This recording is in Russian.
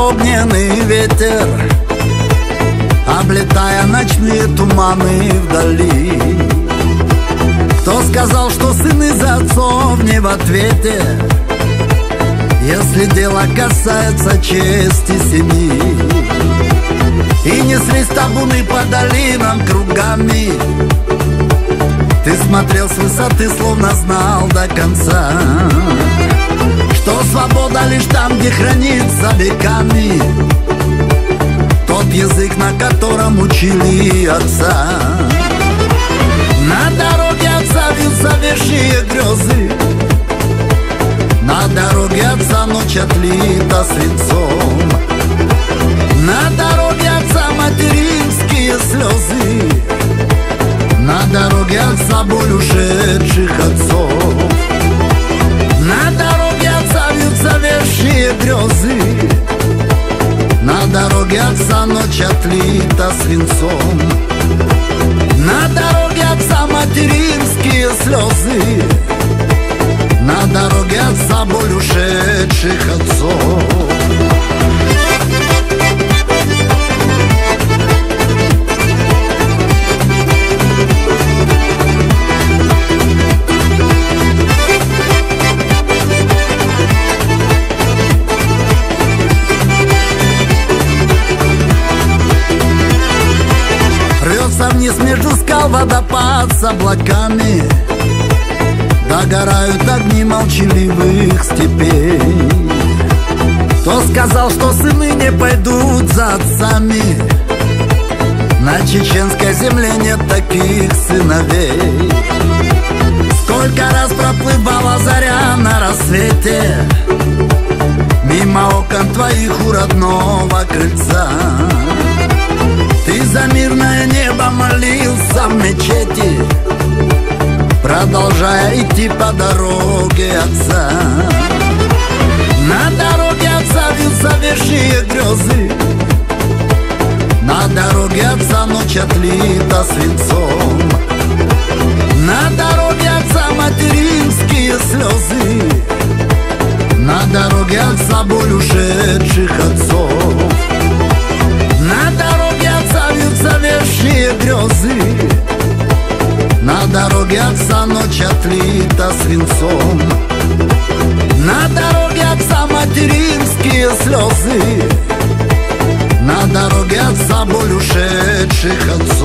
огненный ветер, облетая ночные туманы вдали. Кто сказал, что сын из отцов не в ответе, если дело касается чести семьи? И неслись табуны по долинам кругами, ты смотрел с высоты, словно знал до конца, что свобода лишь там, где хранится веками тот язык, на котором учили отца. На дороге отца вьются вещие грезы, на дороге отца ночь отлита свинцом, на дороге отца материнские слезы, на дороге отца боль ушедших отцов. На дороге отца вьются вещие грезы, на дороге отца ночь отлита свинцом, на дороге отца материнские слезы, на дороге отца боль ушедших отцов. Вниз между скал водопад с облаками, догорают огни молчаливых степей. Кто сказал, что сыны не пойдут за отцами? На чеченской земле нет таких сыновей. Сколько раз проплывала заря на рассвете мимо окон твоих у родного крыльца. Ты за мирное небо молился в мечети, продолжая идти по дороге отца. На дороге отца вьются вещие грезы, на дороге отца ночь отлита свинцом, на дороге отца материнские слезы, на дороге отца боль ушедших отцов. На дороге отца вьются вещие грезы, на дороге отца ночь отлита свинцом, на дороге отца материнские слезы, на дороге отца боль ушедших отцов.